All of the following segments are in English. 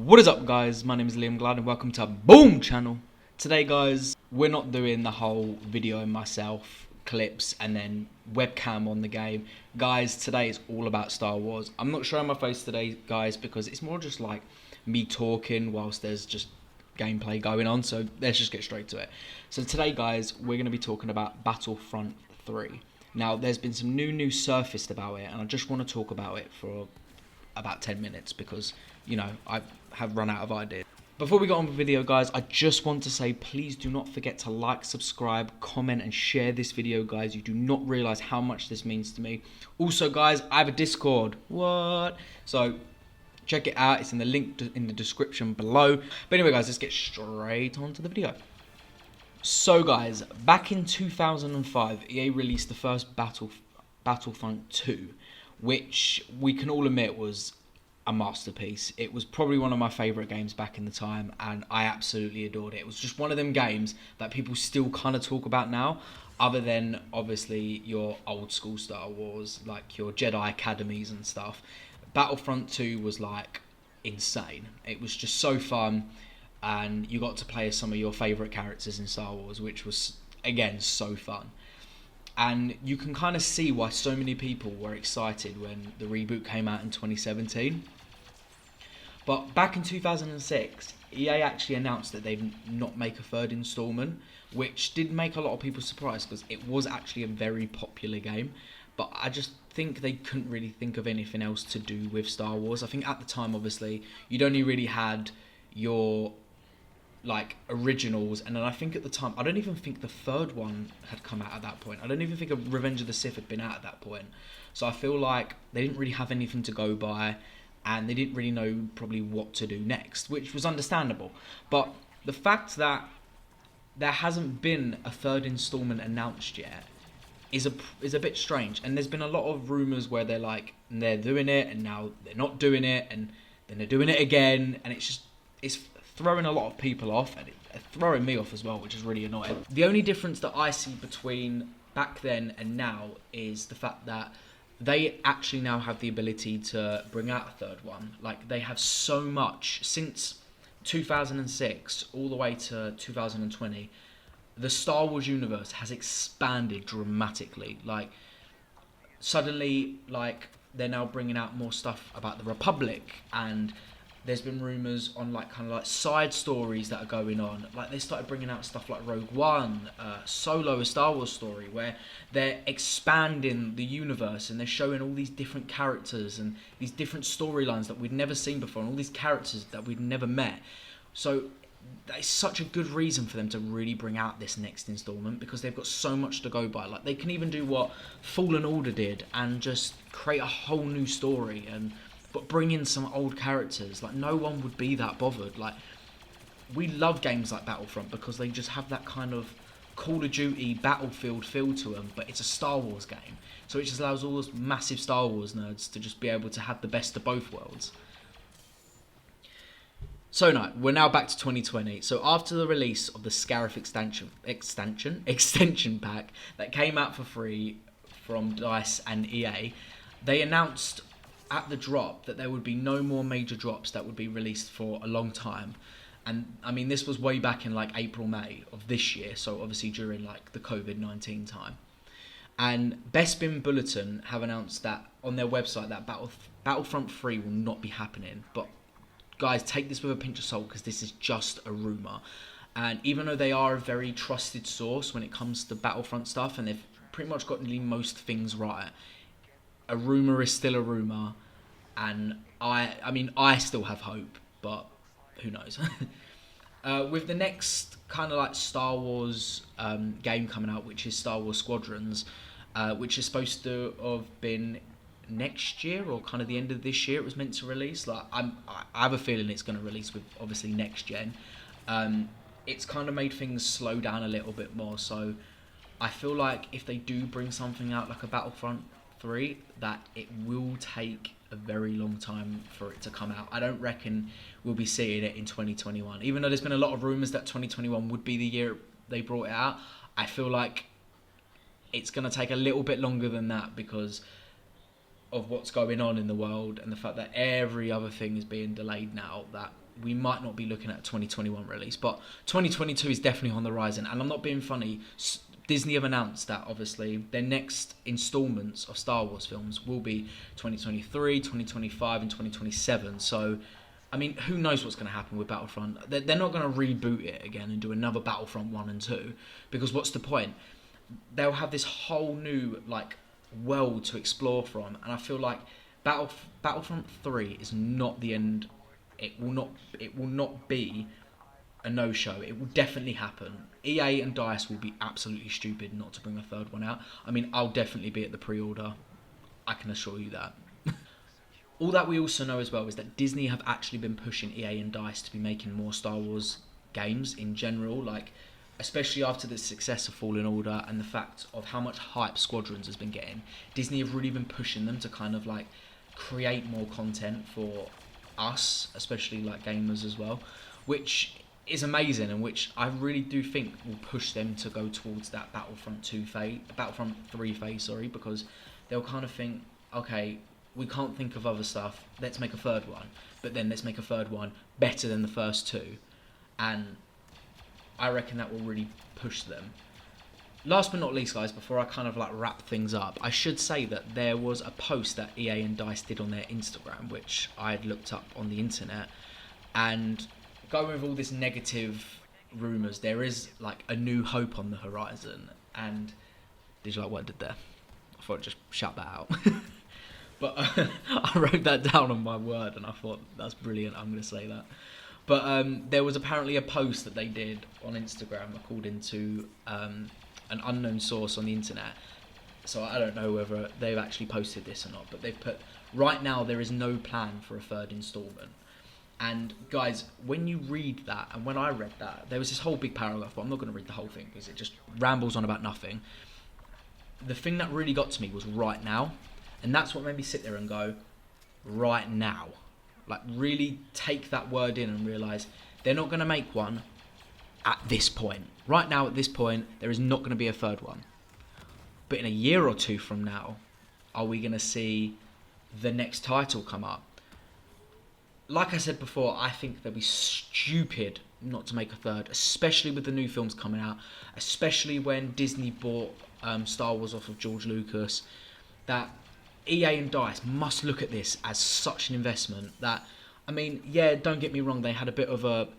What is up, guys? My name is Liam Glad and welcome to Boom Channel. Today, guys, we're not doing the whole video in myself, clips and then webcam on the game. Guys, today is all about Star Wars. I'm not showing my face today, guys, because it's more just like me talking whilst there's just gameplay going on. So let's just get straight to it. So today, guys, we're going to be talking about Battlefront 3. Now, there's been some new news surfaced about it, and I just want to talk about it for about 10 minutes because, you know, I have run out of ideas. Before we get on with the video, guys, I just want to say please do not forget to like, subscribe, comment and share this video, guys. You do not realise how much this means to me. Also, guys, I have a Discord. What? So check it out. It's in the link in the description below. But anyway, guys, let's get straight on to the video. So, guys, back in 2005, EA released the first Battlefront 2, which we can all admit was a masterpiece. It was probably one of my favourite games back in the time, and I absolutely adored it. It was just one of them games that people still kind of talk about now, other than obviously your old school Star Wars, like your Jedi Academies and stuff. Battlefront 2 was like insane. It was just so fun, and you got to play as some of your favourite characters in Star Wars, which was, again, so fun. And you can kind of see why so many people were excited when the reboot came out in 2017. But back in 2006, EA actually announced that they'd not make a third installment, which did make a lot of people surprised because it was actually a very popular game. But I just think they couldn't really think of anything else to do with Star Wars. I think at the time, obviously, you'd only really had your like originals, and then I think at the time, I don't even think the third one had come out at that point. I don't even think Revenge of the Sith had been out at that point. So I feel like they didn't really have anything to go by, and they didn't really know probably what to do next, which was understandable. But the fact that there hasn't been a third installment announced yet is a bit strange. And there's been a lot of rumours where they're like, they're doing it, and now they're not doing it, and then they're doing it again, and it's throwing a lot of people off, and it's throwing me off as well, which is really annoying. The only difference that I see between back then and now is the fact that they actually now have the ability to bring out a third one. Like, they have so much since 2006 all the way to 2020. The Star Wars universe has expanded dramatically. Like, suddenly, like, they're now bringing out more stuff about the Republic, and there's been rumours on like kind of like side stories that are going on. Like, they started bringing out stuff like Rogue One, Solo, a Star Wars story, where they're expanding the universe and they're showing all these different characters and these different storylines that we'd never seen before, and all these characters that we'd never met. So that's such a good reason for them to really bring out this next installment, because they've got so much to go by. Like, they can even do what Fallen Order did and just create a whole new story, but bring in some old characters. Like, no one would be that bothered. Like, we love games like Battlefront because they just have that kind of Call of Duty Battlefield feel to them, but it's a Star Wars game. So it just allows all those massive Star Wars nerds to just be able to have the best of both worlds. So no, we're now back to 2020. So after the release of the Scarif extension pack that came out for free from DICE and EA, they announced at the drop that there would be no more major drops that would be released for a long time. And I mean, this was way back in like April, May of this year, so obviously during like the COVID-19 time. And Best Bin Bulletin have announced that on their website that Battlefront 3 will not be happening. But guys, take this with a pinch of salt, because this is just a rumour. And even though they are a very trusted source when it comes to Battlefront stuff, and they've pretty much got nearly most things right, a rumour is still a rumour. And I mean, I still have hope, but who knows? With the next kind of like Star Wars game coming out, which is Star Wars Squadrons, which is supposed to have been next year or kind of the end of this year, it was meant to release. Like, I have a feeling it's going to release with obviously next gen. It's kind of made things slow down a little bit more. So I feel like if they do bring something out like a Battlefront 3, that it will take a very long time for it to come out. I don't reckon we'll be seeing it in 2021. Even though there's been a lot of rumours that 2021 would be the year they brought it out, I feel like it's going to take a little bit longer than that because of what's going on in the world and the fact that every other thing is being delayed now, that we might not be looking at a 2021 release, but 2022 is definitely on the horizon. And I'm not being funny. Disney have announced that obviously their next installments of Star Wars films will be 2023, 2025, and 2027. So, I mean, who knows what's going to happen with Battlefront? They're not going to reboot it again and do another Battlefront 1 and 2, because what's the point? They'll have this whole new like world to explore from, and I feel like Battlefront 3 is not the end. It will not be a no-show. It will definitely happen. EA and DICE will be absolutely stupid not to bring a third one out. I mean, I'll definitely be at the pre-order. I can assure you that. All that we also know as well is that Disney have actually been pushing EA and DICE to be making more Star Wars games in general, like especially after the success of Fallen Order and the fact of how much hype Squadrons has been getting. Disney have really been pushing them to kind of like create more content for us, especially like gamers as well, which is amazing, and which I really do think will push them to go towards that Battlefront 3 phase, because they'll kind of think, okay, we can't think of other stuff, let's make a third one, but then let's make a third one better than the first two, and I reckon that will really push them. Last but not least, guys, before I kind of like wrap things up, I should say that there was a post that EA and DICE did on their Instagram, which I had looked up on the internet, and going with all this negative rumours, there is like a new hope on the horizon. And did you like what I did there? I thought I'd just shout that out. But I wrote that down on my Word, and I thought, that's brilliant, I'm going to say that. But there was apparently a post that they did on Instagram, according to an unknown source on the internet. So I don't know whether they've actually posted this or not, but they've put, right now there is no plan for a third instalment. And guys, when you read that, and when I read that, there was this whole big paragraph, but I'm not going to read the whole thing because it just rambles on about nothing. The thing that really got to me was right now, and that's what made me sit there and go, right now. Like, really take that word in and realise they're not going to make one at this point. Right now, at this point, there is not going to be a third one. But in a year or two from now, are we going to see the next title come up? Like I said before, I think they'll be stupid not to make a third, especially with the new films coming out, especially when Disney bought Star Wars off of George Lucas, that EA and DICE must look at this as such an investment that, I mean, yeah, don't get me wrong, they had a bit of a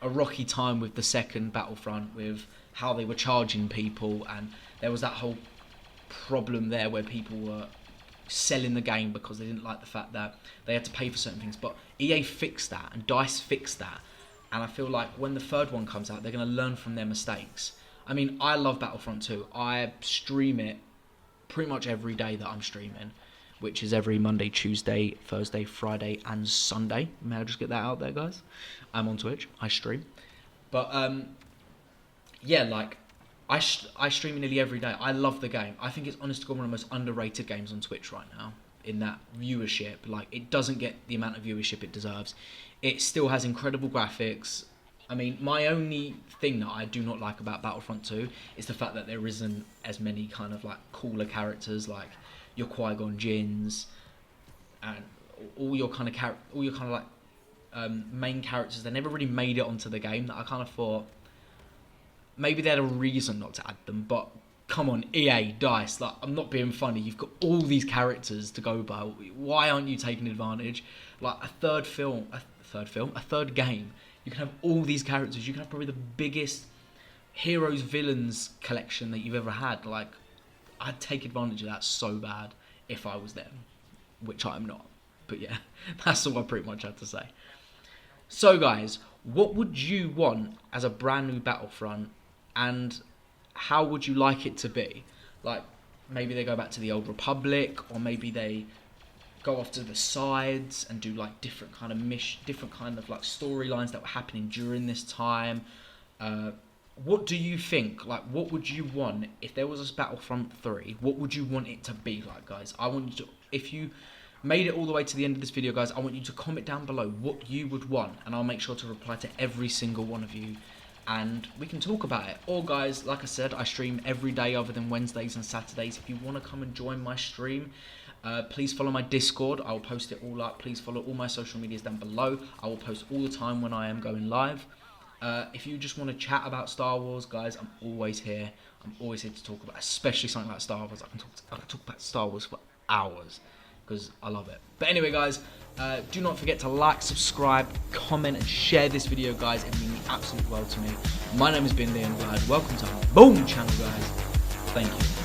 rocky time with the second Battlefront, with how they were charging people, and there was that whole problem there where people were selling the game because they didn't like the fact that they had to pay for certain things. But EA fixed that and DICE fixed that, and I feel like when the third one comes out, they're going to learn from their mistakes. I mean, I love Battlefront 2. I stream it pretty much every day that I'm streaming, which is every Monday, Tuesday, Thursday, Friday and Sunday. May I just get that out there, guys? I'm on Twitch, I stream. But yeah, like I stream nearly every day. I love the game. I think it's honest to God one of the most underrated games on Twitch right now, in that viewership. Like, it doesn't get the amount of viewership it deserves. It still has incredible graphics. I mean, my only thing that I do not like about Battlefront 2 is the fact that there isn't as many kind of like cooler characters, like your Qui-Gon Jinns and all your kind of like main characters. They never really made it onto the game. That I kind of thought maybe they had a reason not to add them, but come on, EA, DICE, like, I'm not being funny. You've got all these characters to go by. Why aren't you taking advantage? Like a third game. You can have all these characters. You can have probably the biggest heroes, villains collection that you've ever had. Like, I'd take advantage of that so bad if I was them, which I'm not. But yeah, that's all I pretty much had to say. So guys, what would you want as a brand new Battlefront, and how would you like it to be? Like, maybe they go back to the old Republic, or maybe they go off to the sides and do like different kind of like storylines that were happening during this time. What do you think? Like, what would you want if there was a Battlefront 3? What would you want it to be like, guys? I want you to, if you made it all the way to the end of this video, guys, I want you to comment down below what you would want, and I'll make sure to reply to every single one of you, and we can talk about it. Or guys, like I said, I stream every day other than Wednesdays and Saturdays. If you want to come and join my stream, Please follow my Discord. I will post it all up. Please follow all my social medias down below. I will post all the time when I am going live. If you just want to chat about Star Wars, guys, I'm always here. I'm always here to talk about, especially something like Star Wars. I can talk about Star Wars for hours because I love it. But anyway, guys, do not forget to like, subscribe, comment, and share this video, guys. It means the absolute world to me. My name has been Liam Glad. Welcome to our Boom channel, guys. Thank you.